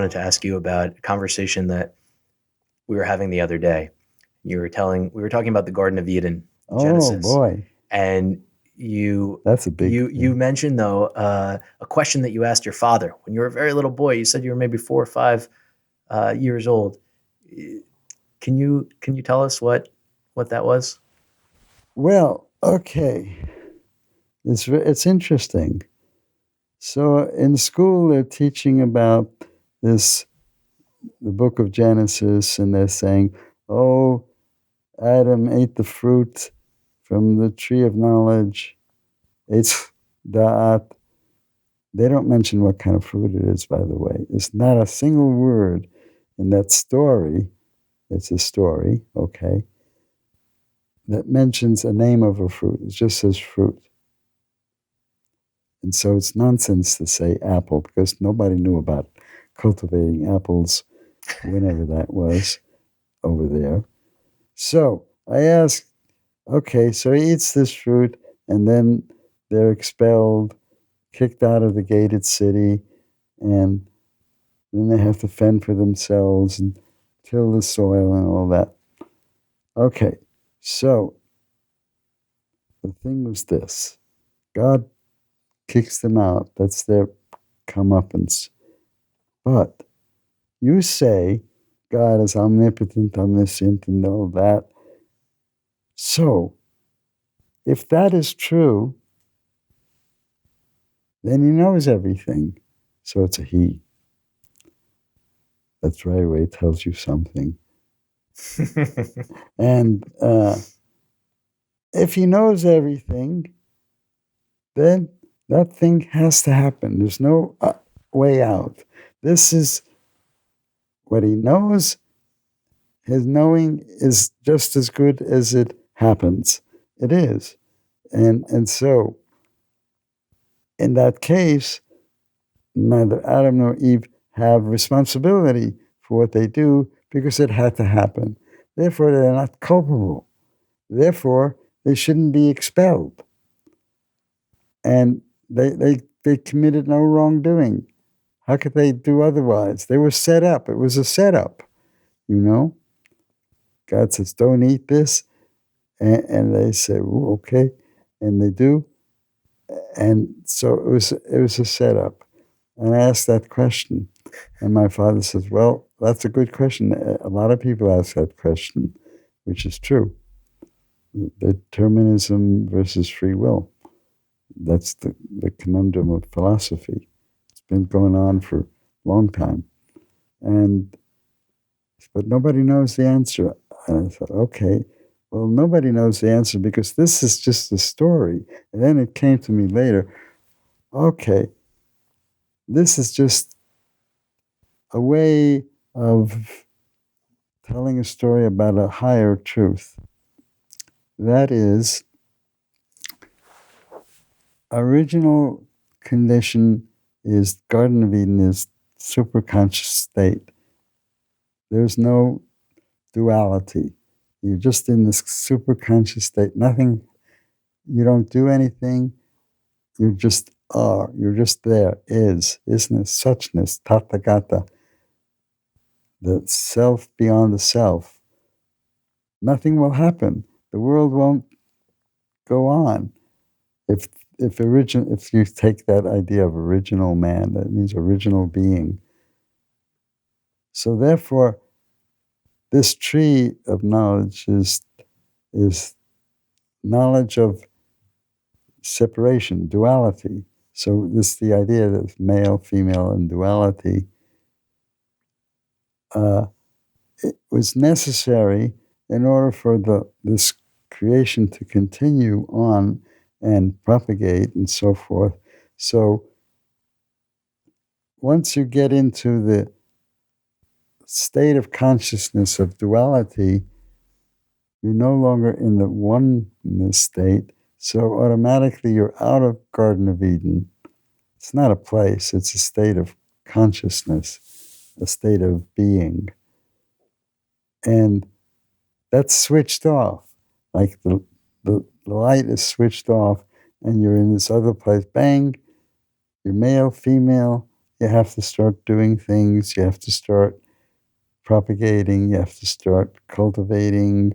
wanted to ask you about a conversation that we were having the other day. We were talking about the Garden of Eden, Oh Genesis, boy, and you that's a big you thing. mentioned though a question that you asked your father when you were a very little boy. You said you were maybe 4 or 5 years old. Can you tell us what that was? Well, okay, it's interesting. So in school, they're teaching about this, the book of Genesis, and they're saying, "Oh, Adam ate the fruit from the tree of knowledge. It's da'at." They don't mention what kind of fruit it is, by the way. It's not a single word in that story. It's a story, okay, that mentions a name of a fruit. It just says fruit. And so it's nonsense to say apple because nobody knew about cultivating apples whenever that was over there. So I asked, okay, so he eats this fruit and then they're expelled, kicked out of the gated city, and then they have to fend for themselves and till the soil and all that. Okay, so the thing was this: God kicks them out. That's their comeuppance. But you say God is omnipotent, omniscient, and all that. So, if that is true, then he knows everything. So it's a he. That's right away tells you something. And if he knows everything, then that thing has to happen. There's no way out. This is what he knows. His knowing is just as good as it happens. It is. And so in that case, neither Adam nor Eve have responsibility for what they do because it had to happen. Therefore, they're not culpable. Therefore, they shouldn't be expelled. And they committed no wrongdoing. How could they do otherwise? They were set up. It was a setup, you know? God says, don't eat this. And they say, okay. And they do. And so it was a setup. And I asked that question. And my father says, well, that's a good question. A lot of people ask that question, which is true. Determinism versus free will. That's the conundrum of philosophy. It's been going on for a long time. But nobody knows the answer. And I thought, okay, well, nobody knows the answer because this is just a story. And then it came to me later, okay, this is just a way of telling a story about a higher truth. That is, original condition is Garden of Eden is superconscious state. There's no duality. You're just in this superconscious state. Nothing, you don't do anything. You just are. You're just there. Isness, suchness, tathagata, the self beyond the self. Nothing will happen. The world won't go on. If if you take that idea of original man, that means original being. So therefore, this tree of knowledge is knowledge of separation, duality. So this the idea that male, female, and duality. It was necessary in order for this creation to continue on and propagate and so forth. So once you get into the state of consciousness of duality, you're no longer in the oneness state. So automatically you're out of Garden of Eden. It's not a place, it's a state of consciousness, a state of being. And that's switched off. Like the light is switched off and you're in this other place. Bang, you're male, female, You have to start doing things. You have to start propagating. You have to start cultivating